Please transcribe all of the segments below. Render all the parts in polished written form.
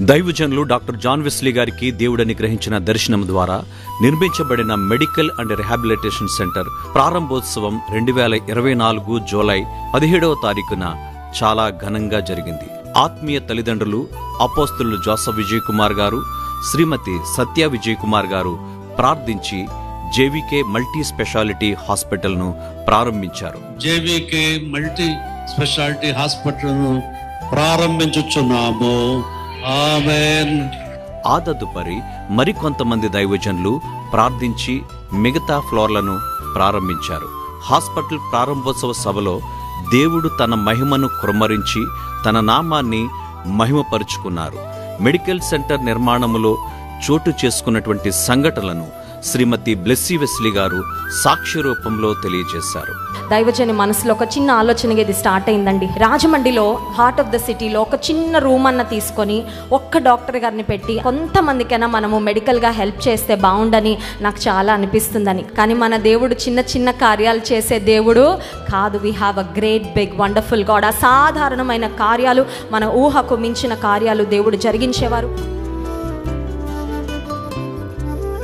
దైవజనులు doctor John Wesley గారికి దేవుడని గ్రహించిన దర్శనం ద్వారా నిర్మించబడిన మెడికల్ అండ్ రిహాబిలిటేషన్ సెంటర్ ప్రారంభోత్సవం 2024 జూలై 17వ తారీఖున చాలా ఘనంగా జరిగింది. ఆత్మీయ తల్లిదండ్రులు అపోస్తలులు జోసఫ్ విజయ్ కుమార్ గారు, శ్రీమతి సత్య విజయ్ కుమార్ గారు ప్రార్థించి జేవికే మల్టీ స్పెషాలిటీ హాస్పిటల్ ను ప్రారంభించారు. జేవికే మల్టీ స్పెషాలిటీ హాస్పిటల్ ను ప్రారంభించుచున్నాము. ఆమేన్. ఆ తదుపరి మరికొంతమంది దైవజనులు ప్రార్థించి మిగతా ఫ్లోర్లను ప్రారంభించారు. హాస్పిటల్ ప్రారంభోత్సవ సభలో దేవుడు తన మహిమను కృమ్మరించి తన నామాన్ని మహిమపరుచుకున్నారు. మెడికల్ సెంటర్ నిర్మాణములో చోటు చేసుకున్నటువంటి సంఘటనలను శ్రీమతి బ్లెస్సీ వెస్లీ గారు సాక్ష్య రూపంలో తెలియజేశారు. దైవజని మనసులో ఒక చిన్న ఆలోచనగా ఇది స్టార్ట్ అయిందండి. రాజమండ్రిలో హార్ట్ ఆఫ్ ద సిటీలో ఒక చిన్న రూమ్ అన్న తీసుకొని ఒక్క డాక్టర్ గారిని పెట్టి కొంతమందికైనా మనము మెడికల్గా హెల్ప్ చేస్తే బాగుండని నాకు చాలా అనిపిస్తుందని. కానీ మన దేవుడు చిన్న చిన్న కార్యాలు చేసే దేవుడు కాదు. We have a great big wonderful God. అసాధారణమైన కార్యాలు, మన ఊహకు మించిన కార్యాలు దేవుడు జరిగించేవారు.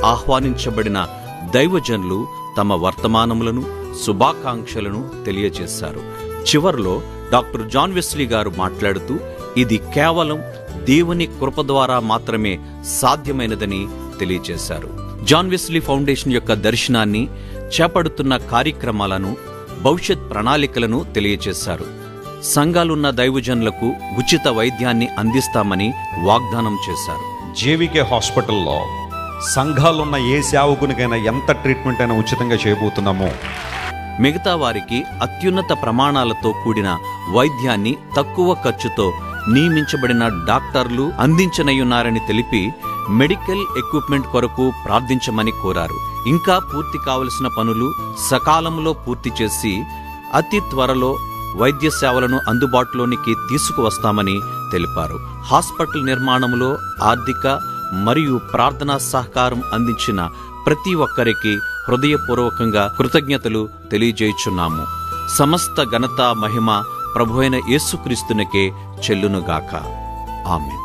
ఆహ్వానించబడిన దైవజనులు తమ వర్తమానములను, శుభాకాంక్షలను తెలియజేశారు. చివర్లో డాక్టర్ జాన్ వెస్లీ గారు మాట్లాడుతూ ఇది కేవలం దేవుని కృప ద్వారా మాత్రమే సాధ్యమైనదని తెలియజేశారు. జాన్ వెస్లీ ఫౌండేషన్ యొక్క దర్శనాన్ని, చేపడుతున్న కార్యక్రమాలను, భవిష్యత్ ప్రణాళికలను తెలియజేశారు. సంఘాలున్న దైవజనులకు ఉచిత వైద్యాన్ని అందిస్తామని వాగ్దానం చేశారు. జేవికే హాస్పిటల్లో సంఘాలున్న ఏ సేవకునికైనా ఎంత ట్రీట్మెంట్ అయినా ఉచితంగా చేయబోతున్నామో, మిగతా వారికి అత్యున్నత ప్రమాణాలతో కూడిన వైద్యాన్ని తక్కువ ఖర్చుతో నియమించబడిన డాక్టర్లు అందించనయ్యున్నారని తెలిపి మెడికల్ ఎక్విప్మెంట్ కొరకు ప్రార్థించమని కోరారు. ఇంకా పూర్తి కావలసిన పనులు సకాలంలో పూర్తి చేసి అతి త్వరలో వైద్య సేవలను అందుబాటులోనికి తీసుకువస్తామని తెలిపారు. హాస్పిటల్ నిర్మాణంలో ఆర్థిక మరియు ప్రార్థనా సహకారం అందించిన ప్రతి ఒక్కరికి హృదయపూర్వకంగా కృతజ్ఞతలు తెలియజేయుచున్నాము. సమస్త ఘనత మహిమ ప్రభువైన యేసుక్రీస్తునికే చెల్లునుగాక. ఆమేన్.